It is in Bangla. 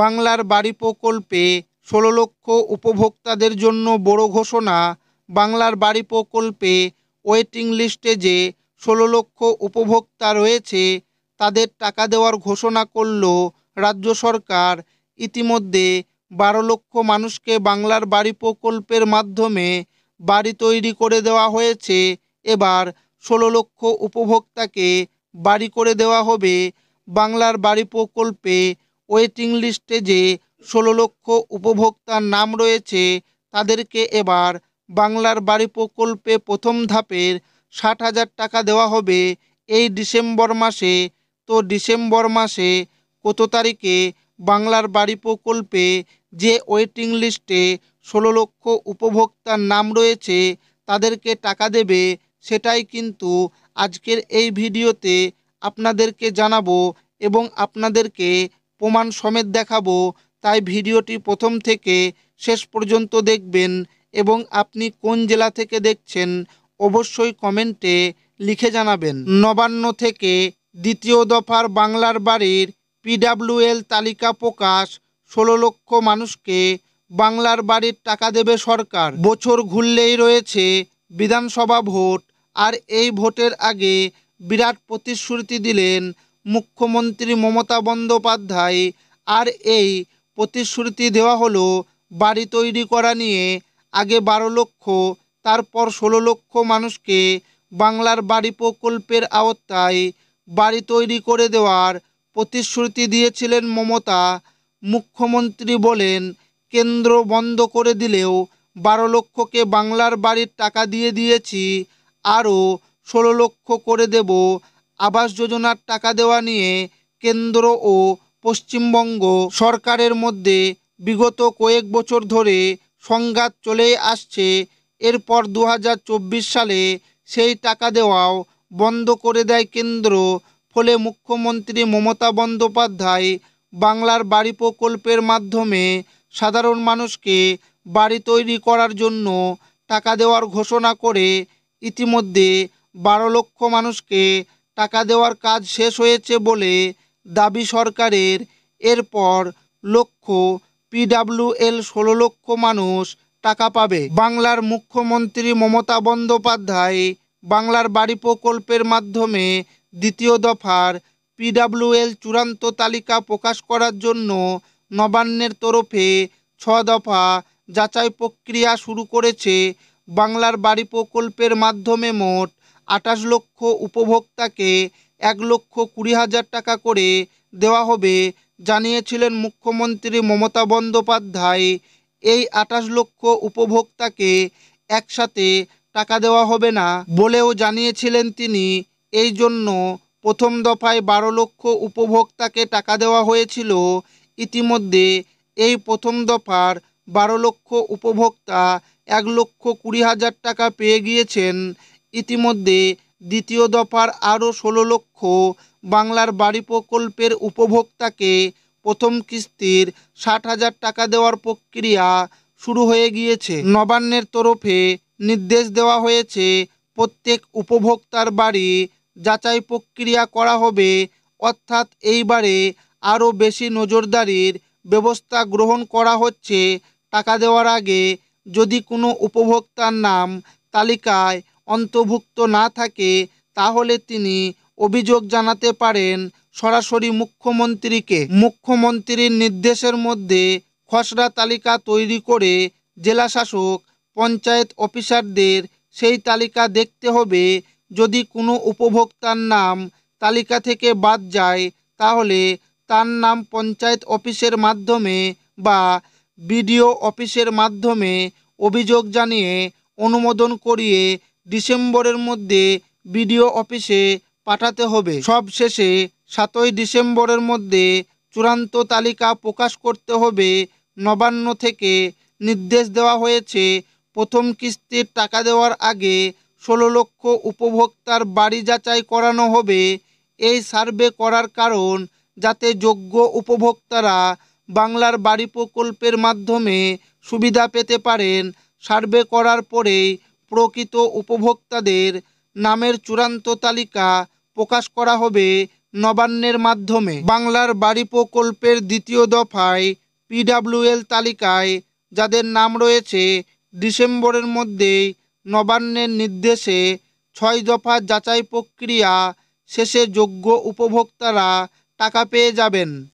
বাংলার বাড়ি প্রকল্পে 16 লক্ষ উপভোক্তাদের জন্য বড় ঘোষণা। বাংলার বাড়ি প্রকল্পে ওয়েটিং লিস্টে যে 16 লক্ষ উপভোক্তা রয়েছে তাদের টাকা দেওয়ার ঘোষণা করল রাজ্য সরকার। ইতিমধ্যে 12 লক্ষ মানুষকে বাংলার বাড়ি প্রকল্পের মাধ্যমে বাড়ি তৈরি করে দেওয়া হয়েছে। এবার 16 লক্ষ উপভোক্তাকে বাড়ি করে দেওয়া হবে। বাংলার বাড়ি প্রকল্পে ওয়েটিং লিস্টে যে 16 লক্ষ উপভোক্তার নাম রয়েছে তাদেরকে এবার বাংলার বাড়ি প্রকল্পে প্রথম ধাপের 60,000 টাকা দেওয়া হবে এই ডিসেম্বর মাসে। তো ডিসেম্বর মাসে কত তারিখে বাংলার বাড়ি প্রকল্পে যে ওয়েটিং লিস্টে 16 লক্ষ উপভোক্তার নাম রয়েছে তাদেরকে টাকা দেবে সেটাই কিন্তু আজকের এই ভিডিওতে আপনাদেরকে জানাবো এবং আপনাদেরকে প্রমাণ সমেত দেখাবো। তাই ভিডিওটি প্রথম থেকে শেষ পর্যন্ত দেখবেন এবং আপনি কোন জেলা থেকে দেখছেন অবশ্যই কমেন্টে লিখে জানাবেন। নবান্ন থেকে দ্বিতীয় দফার বাংলার বাড়ির PWL তালিকা প্রকাশ। 16 লক্ষ মানুষকে বাংলার বাড়ির টাকা দেবে সরকার। বছর ঘুরলেই রয়েছে বিধানসভা ভোট, আর এই ভোটের আগে বিরাট প্রতিশ্রুতি দিলেন মুখ্যমন্ত্রী মমতা বন্দ্যোপাধ্যায়। আর এই প্রতিশ্রুতি দেওয়া হলো বাড়ি তৈরি করা নিয়ে। আগে 12 লক্ষ, তারপর 16 লক্ষ মানুষকে বাংলার বাড়ি প্রকল্পের আওতায় বাড়ি তৈরি করে দেওয়ার প্রতিশ্রুতি দিয়েছিলেন মমতা। মুখ্যমন্ত্রী বলেন, কেন্দ্র বন্ধ করে দিলেও 12 লক্ষকে বাংলার বাড়ির টাকা দিয়ে দিয়েছি, আরও 16 লক্ষ করে দেব। আবাস যোজনার টাকা দেওয়া নিয়ে কেন্দ্র ও পশ্চিমবঙ্গ সরকারের মধ্যে বিগত কয়েক বছর ধরে সংঘাত চলেই আসছে। এরপর 2024 সালে সেই টাকা দেওয়াও বন্ধ করে দেয় কেন্দ্র। ফলে মুখ্যমন্ত্রী মমতা বন্দ্যোপাধ্যায় বাংলার বাড়ি প্রকল্পের মাধ্যমে সাধারণ মানুষকে বাড়ি তৈরি করার জন্য টাকা দেওয়ার ঘোষণা করে ইতিমধ্যে 12 লক্ষ মানুষকে টাকা দেওয়ার কাজ শেষ হয়েছে বলে দাবি সরকারের। এরপর লক্ষ্য PWL 16 লক্ষ মানুষ টাকা পাবে। বাংলার মুখ্যমন্ত্রী মমতা বন্দ্যোপাধ্যায় বাংলার বাড়ি প্রকল্পের মাধ্যমে দ্বিতীয় দফার PWL চূড়ান্ত তালিকা প্রকাশ করার জন্য নবান্নের তরফে 6 দফা যাচাই প্রক্রিয়া শুরু করেছে। বাংলার বাড়ি প্রকল্পের মাধ্যমে মোট 28 লক্ষ উপভোক্তাকে 1,20,000 টাকা করে দেওয়া হবে জানিয়েছিলেন মুখ্যমন্ত্রী মমতা বন্দ্যোপাধ্যায়। এই 28 লক্ষ উপভোক্তাকে একসাথে টাকা দেওয়া হবে না বলেও জানিয়েছিলেন তিনি। এই জন্য প্রথম দফায় 12 লক্ষ উপভোক্তাকে টাকা দেওয়া হয়েছিল। ইতিমধ্যে এই প্রথম দফার 12 লক্ষ উপভোক্তা 1,20,000 টাকা পেয়ে গিয়েছেন। ইতিমধ্যে দ্বিতীয় দফার আরও 16 লক্ষ বাংলার বাড়ি প্রকল্পের উপভোক্তাকে প্রথম কিস্তির 60,000 টাকা দেওয়ার প্রক্রিয়া শুরু হয়ে গিয়েছে। নবান্নের তরফে নির্দেশ দেওয়া হয়েছে প্রত্যেক উপভোক্তার বাড়ি যাচাই প্রক্রিয়া করা হবে, অর্থাৎ এইবারে আরও বেশি নজরদারির ব্যবস্থা গ্রহণ করা হচ্ছে। টাকা দেওয়ার আগে যদি কোনো উপভোক্তার নাম তালিকায় অন্তর্ভুক্ত না থাকে তাহলে তিনি অভিযোগ জানাতে পারেন সরাসরি মুখ্যমন্ত্রীকে। মুখ্যমন্ত্রীর নির্দেশের মধ্যে খসড়া তালিকা তৈরি করে জেলাশাসক পঞ্চায়েত অফিসারদের সেই তালিকা দেখতে হবে। যদি কোনো উপভোক্তার নাম তালিকা থেকে বাদ যায় তাহলে তার নাম পঞ্চায়েত অফিসের মাধ্যমে বা বিডিও অফিসের মাধ্যমে অভিযোগ জানিয়ে অনুমোদন করিয়ে ডিসেম্বরের মধ্যে বিডিও অফিসে পাঠাতে হবে। সবশেষে 7ই ডিসেম্বরের মধ্যে চূড়ান্ত তালিকা প্রকাশ করতে হবে। নবান্ন থেকে নির্দেশ দেওয়া হয়েছে প্রথম কিস্তির টাকা দেওয়ার আগে 16 লক্ষ উপভোক্তার বাড়ি যাচাই করানো হবে। এই সার্ভে করার কারণ যাতে যোগ্য উপভোক্তারা বাংলার বাড়ি প্রকল্পের মাধ্যমে সুবিধা পেতে পারেন। সার্ভে করার পরেই প্রকৃত উপভোক্তাদের নামের চূড়ান্ত তালিকা প্রকাশ করা হবে। নবান্নের মাধ্যমে। বাংলার বাড়ি প্রকল্পের দ্বিতীয় দফায় PWL তালিকায় যাদের নাম রয়েছে ডিসেম্বরের মধ্যেই নবান্নের নির্দেশে 6 দফা যাচাই প্রক্রিয়া শেষে যোগ্য উপভোক্তারা টাকা পেয়ে যাবেন।